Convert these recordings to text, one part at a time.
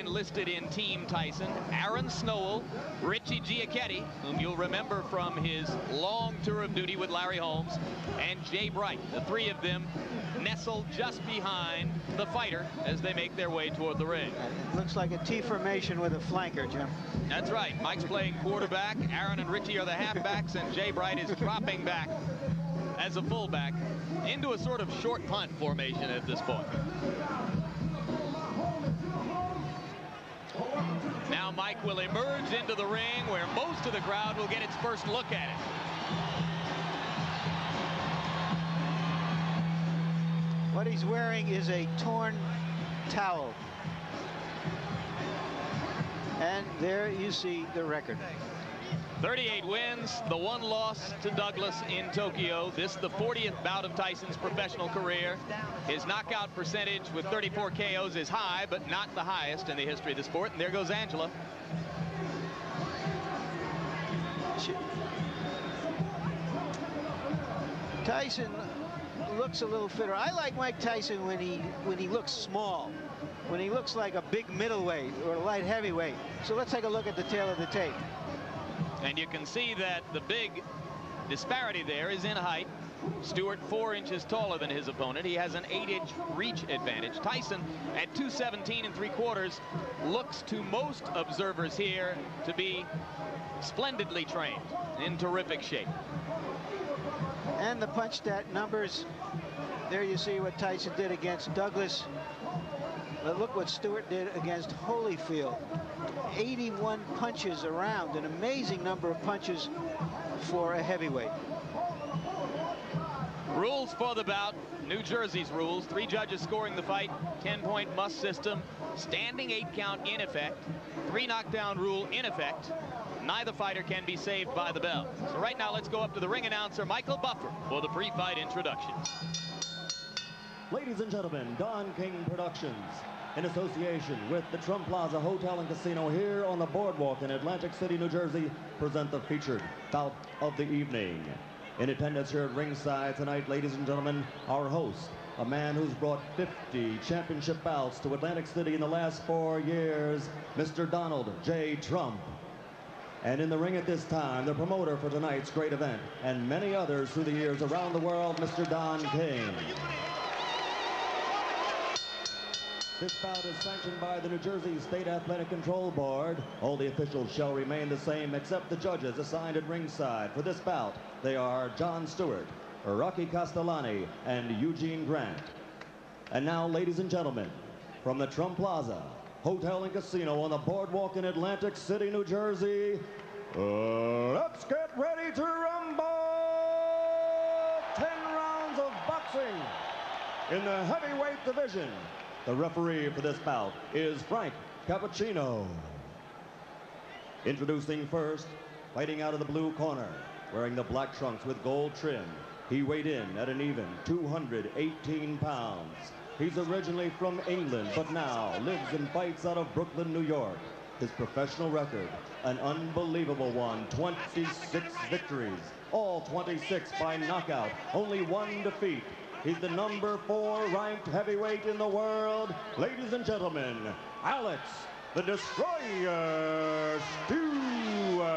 enlisted in Team Tyson: Aaron Snowell, Richie Giacchetti, whom you'll remember from his long tour of duty with Larry Holmes, and Jay Bright. The three of them nestled just behind the fighter as they make their way toward the ring. It looks like a T formation with a flanker, Jim. That's right. Mike's playing quarterback. Aaron and Richie are the halfbacks, and Jay Bright is dropping back as a fullback into a sort of short punt formation at this point. Now Mike will emerge into the ring where most of the crowd will get its first look at it. What he's wearing is a torn towel. And there you see the record. 38 wins, the one loss to Douglas in Tokyo. This the 40th bout of Tyson's professional career. His knockout percentage with 34 KOs is high, but not the highest in the history of the sport. And there goes Angela. Tyson looks a little fitter. I like Mike Tyson when he looks small, when he looks like a big middleweight or a light heavyweight. So let's take a look at the tail of the tape. And you can see that the big disparity there is in height. Stewart 4 inches taller than his opponent. He has an 8-inch reach advantage. Tyson at 217 3/4 looks to most observers here to be splendidly trained, in terrific shape. And the punch stat numbers. There you see what Tyson did against Douglas. But look what Stewart did against Holyfield. 81 punches around, an amazing number of punches for a heavyweight. Rules for the bout, New Jersey's rules. 3 judges scoring the fight, 10-point must system, standing 8 count in effect, 3 knockdown rule in effect. Neither fighter can be saved by the bell. So right now let's go up to the ring announcer, Michael Buffer, for the pre-fight introduction. Ladies and gentlemen, Don King Productions, in association with the Trump Plaza Hotel and Casino here on the boardwalk in Atlantic City, New Jersey, present the featured bout of the evening. In attendance here at ringside tonight, ladies and gentlemen, our host, a man who's brought 50 championship bouts to Atlantic City in the last 4 years, Mr. Donald J. Trump. And in the ring at this time, the promoter for tonight's great event, and many others through the years around the world, Mr. Don King. This bout is sanctioned by the New Jersey State Athletic Control Board. All the officials shall remain the same except the judges assigned at ringside. For this bout, they are John Stewart, Rocky Castellani, and Eugene Grant. And now, ladies and gentlemen, from the Trump Plaza Hotel and Casino on the boardwalk in Atlantic City, New Jersey, let's get ready to rumble! 10 rounds of boxing in the heavyweight division. The referee for this bout is Frank Cappuccino. Introducing first, fighting out of the blue corner, wearing the black trunks with gold trim. He weighed in at an even 218 pounds. He's originally from England, but now lives and fights out of Brooklyn, New York. His professional record, an unbelievable one, 26 victories, all 26 by knockout, only 1 defeat. He's the number 4 ranked heavyweight in the world. Ladies and gentlemen, Alex, the Destroyer Stewart.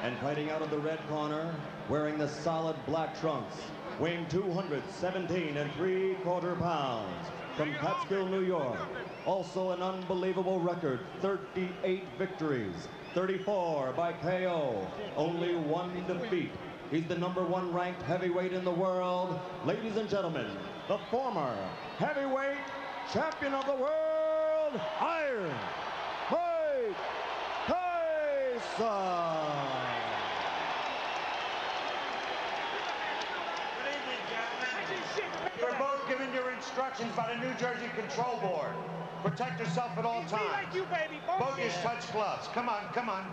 And fighting out of the red corner, wearing the solid black trunks, weighing 217 3/4 pounds, from Catskill, New York. Also an unbelievable record, 38 victories. 34 by KO, only 1 defeat. He's the number 1 ranked heavyweight in the world. Ladies and gentlemen, the former heavyweight champion of the world, Iron Mike Tyson. Good evening, gentlemen. You're both given your instructions by the New Jersey Control Board. Protect yourself at all times. Bogus touch gloves. Come on, come on.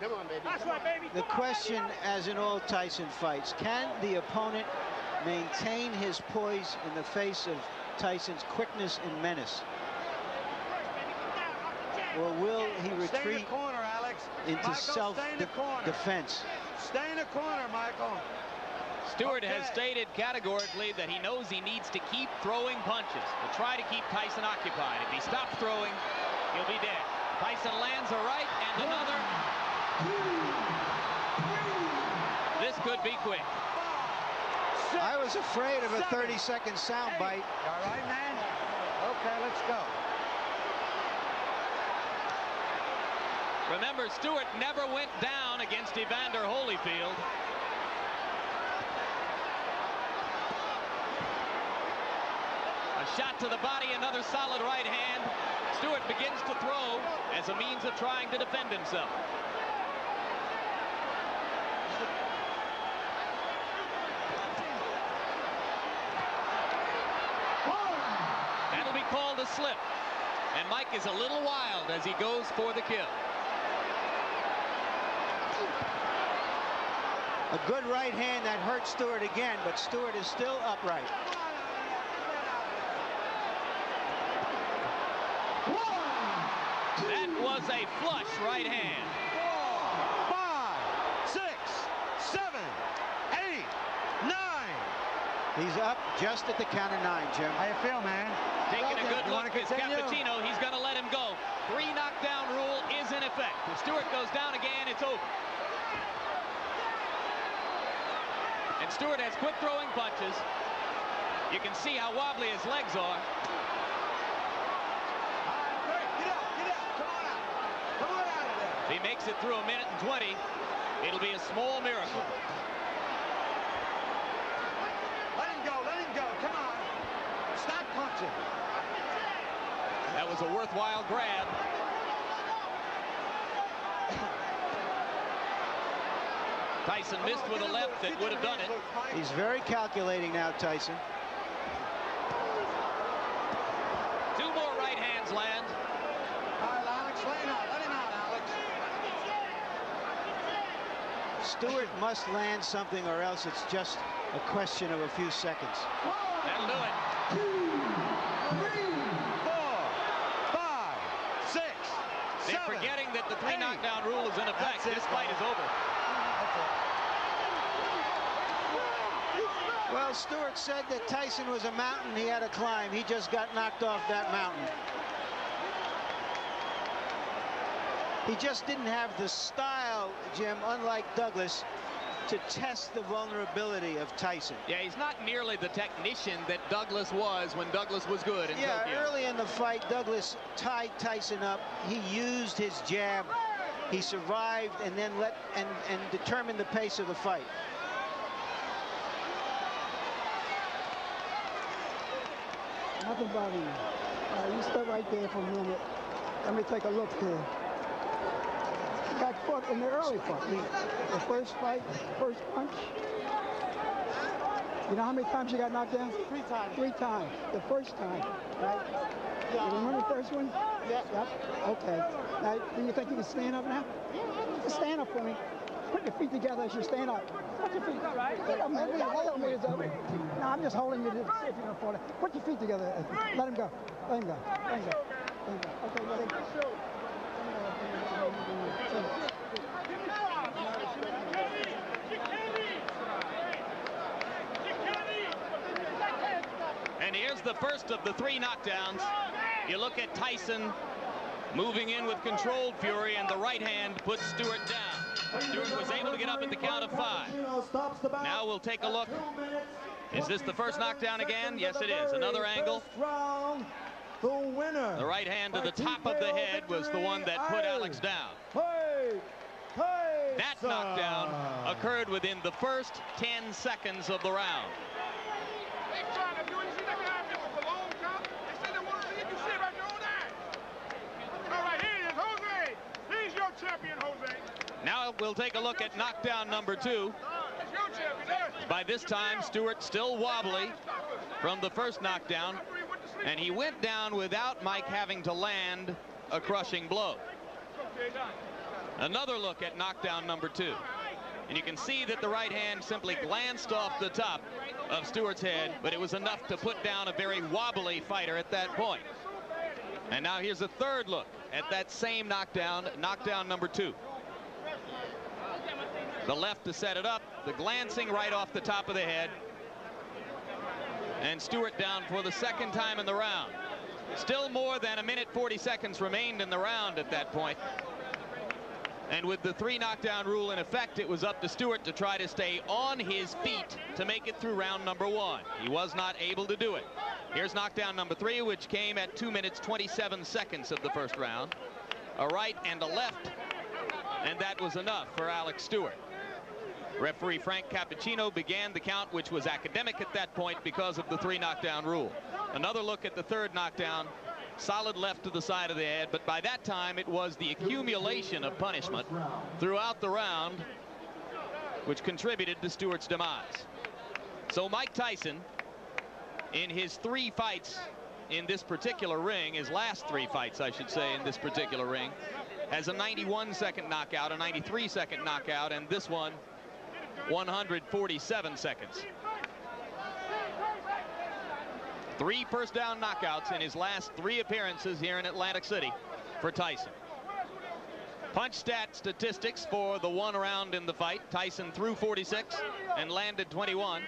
Come on, baby. That's right, baby. The question, as in all Tyson fights, can the opponent maintain his poise in the face of Tyson's quickness and menace? Or will he retreat Stay in the corner, Alex. into Michael, stay in the corner. self-defense? Stay in the corner, Michael. Stewart has stated categorically that he knows he needs to keep throwing punches to try to keep Tyson occupied. If he stops throwing, he'll be dead. Tyson lands a right and another. This could be quick. I was afraid of a 30-second soundbite. All right, man? Okay, let's go. Remember, Stewart never went down against Evander Holyfield. A shot to the body, another solid right hand. Stewart begins to throw as a means of trying to defend himself. That'll be called a slip. And Mike is a little wild as he goes for the kill. A good right hand that hurt Stewart again, but Stewart is still upright. That was a flush right hand. 4, 5, 6, 7, 8, 9. He's up just at the count of 9, Jim. How you feel, man? Taking a good You look wanna is continue? Cappuccino. He's going to let him go. 3 knockdown rule is in effect. If Stewart goes down again, it's over. And Stewart has quick throwing punches. You can see how wobbly his legs are. If he makes it through 1 minute and 20, it'll be a small miracle. Let him go, come on. Stop punching. That was a worthwhile grab. Tyson missed with a left that would have done it. He's very calculating now, Tyson. 2 more right hands land. All right, Alex, let him out, Alex. Stewart must land something or else it's just a question of a few seconds. That'll do it. 2, 3, 4, 5, 6, They're 7. forgetting that the 3 8. knockdown rule is in effect. That's it, This fight is over. Well, Stewart said that Tyson was a mountain he had to climb. He just got knocked off that mountain. He just didn't have the style, Jim, unlike Douglas, to test the vulnerability of Tyson. Yeah, he's not nearly the technician that Douglas was when Douglas was good in Tokyo. Early in the fight, Douglas tied Tyson up. He used his jab. He survived and then and determined the pace of the fight. Nothing bothering you. You stay right there for a minute. Let me take a look here. You got fought in the early fight. The first fight, first punch. You know how many times you got knocked down? 3 times. 3 times. The first time, right? You remember the first one? Yeah. Yep. Okay. Now, do you think you can stand up now? Just stand up for me. Put your feet together as you stand up. Put your feet. Wait a minute. Hold me. No, I'm just holding you to see if you're gonna fall. Put your feet together. Let him go. Let him go. Let him go. Let him go. Okay, let him go. And here's the first of the 3 knockdowns. You look at Tyson moving in with controlled fury, and the right hand puts Stewart down. Stewart was able to get up at the count of 5. Now we'll take a look. Is this the first knockdown again? Yes, it is. Another angle. The winner. The right hand to the top of the head was the one that put Alex down. That knockdown occurred within the first 10 seconds of the round. Now we'll take a look at knockdown number 2. By this time, Stewart still wobbly from the first knockdown, and he went down without Mike having to land a crushing blow. Another look at knockdown number 2. And you can see that the right hand simply glanced off the top of Stewart's head, but it was enough to put down a very wobbly fighter at that point. And now here's a third look at that same knockdown, knockdown number 2. The left to set it up. The glancing right off the top of the head. And Stewart down for the second time in the round. Still more than 1:40 seconds remained in the round at that point. And with the 3 knockdown rule in effect, it was up to Stewart to try to stay on his feet to make it through round number 1. He was not able to do it. Here's knockdown number 3, which came at 2:27 seconds of the first round. A right and a left, and that was enough for Alex Stewart. Referee Frank Cappuccino began the count, which was academic at that point because of the 3 knockdown rule. Another look at the third knockdown. Solid left to the side of the head, but by that time it was the accumulation of punishment throughout the round which contributed to Stewart's demise. So Mike Tyson, in his 3 fights in this particular ring, his last 3 fights I should say in this particular ring, has a 91-second knockout, a 93-second knockout, and this one 147 seconds. 3 first down knockouts in his last 3 appearances here in Atlantic City for Tyson. Punch stat statistics for the 1 round in the fight. Tyson threw 46 and landed 21.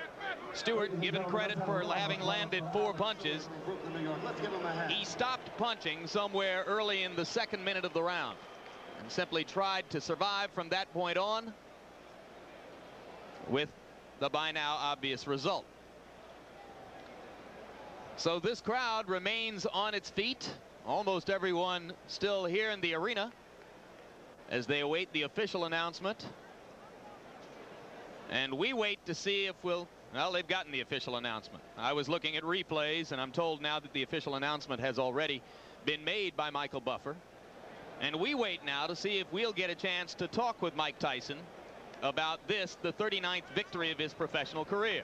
Stewart given credit for having landed 4 punches. He stopped punching somewhere early in the 2nd minute of the round and simply tried to survive from that point on, with the by now obvious result. So this crowd remains on its feet, almost everyone still here in the arena as they await the official announcement. And we wait to see if well, they've gotten the official announcement. I was looking at replays, and I'm told now that the official announcement has already been made by Michael Buffer. And we wait now to see if we'll get a chance to talk with Mike Tyson about this, the 39th victory of his professional career.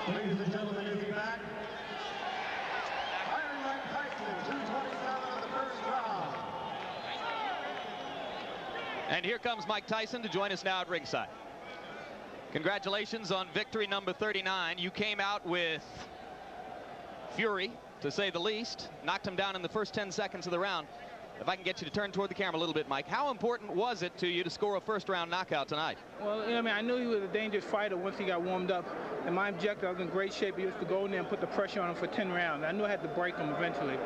Ladies and gentlemen, is he back? Iron Mike Tyson, 2:27 of the first round. And here comes Mike Tyson to join us now at ringside. Congratulations on victory number 39. You came out with fury, to say the least. Knocked him down in the first 10 seconds of the round. If I can get you to turn toward the camera a little bit, Mike, how important was it to you to score a first-round knockout tonight? Well, you know, I mean, I knew he was a dangerous fighter once he got warmed up. And my objective, I was in great shape. He was to go in there and put the pressure on him for 10 rounds. I knew I had to break him eventually.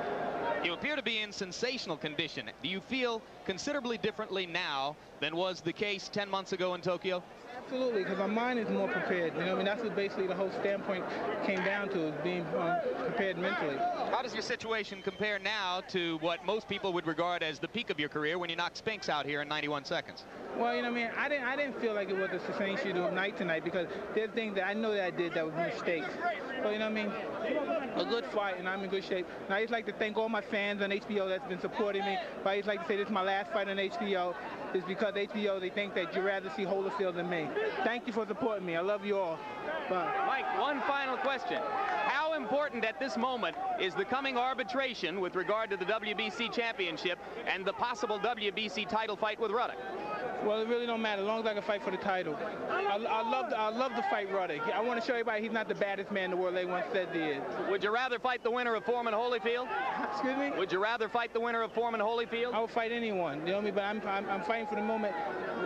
You appear to be in sensational condition. Do you feel considerably differently now than was the case 10 months ago in Tokyo? Absolutely, because my mind is more prepared. You know, I mean, that's what basically the whole standpoint came down to, is being prepared mentally. How does your situation compare now to what most people would regard as the peak of your career when you knocked Spinks out here in 91 seconds? Well, you know, I mean, I didn't feel like it was a sensational night tonight, because there's things that I know that I did that was mistakes. But, you know what I mean, a good fight, and I'm in good shape. And I just like to thank all my fans on HBO that's been supporting me. But I just like to say this is my last fight on HBO. Is because HBO, they think that you'd rather see Holyfield than me. Thank you for supporting me. I love you all. Bye. Mike, one final question. How important at this moment is the coming arbitration with regard to the WBC championship and the possible WBC title fight with Ruddock? Well, it really don't matter as long as I can fight for the title. I love to fight Ruddock. I want to show everybody he's not the baddest man in the world they once said he is. Would you rather fight the winner of Foreman Holyfield? Excuse me? Would you rather fight the winner of Foreman Holyfield? I would fight anyone. You know what I mean? But I'm fighting for the moment.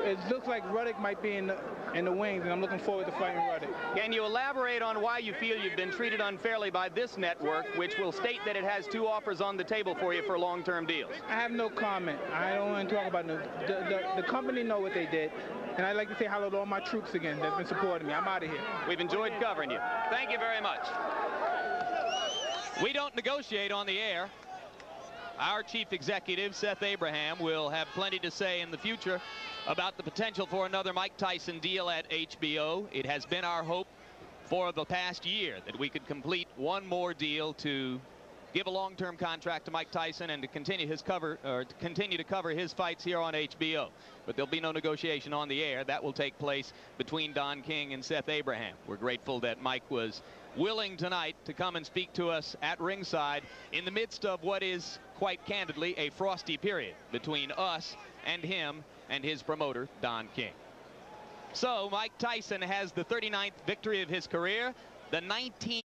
It looks like Ruddock might be in the wings, and I'm looking forward to fighting Ruddock. Can you elaborate on why you feel you've been treated unfairly by this network, which will state that it has 2 offers on the table for you for long-term deals? I have no comment. I don't want to talk about it. The company know what they did, and I'd like to say hello to all my troops again that's been supporting me. I'm out of here. We've enjoyed covering you. Thank you very much. We don't negotiate on the air. Our chief executive, Seth Abraham, will have plenty to say in the future about the potential for another Mike Tyson deal at HBO. It has been our hope for the past year that we could complete one more deal to give a long-term contract to Mike Tyson and to continue to cover his fights here on HBO. But there'll be no negotiation on the air. That will take place between Don King and Seth Abraham. We're grateful that Mike was willing tonight to come and speak to us at ringside in the midst of what is, quite candidly, a frosty period between us and him and his promoter, Don King. So Mike Tyson has the 39th victory of his career, the 19th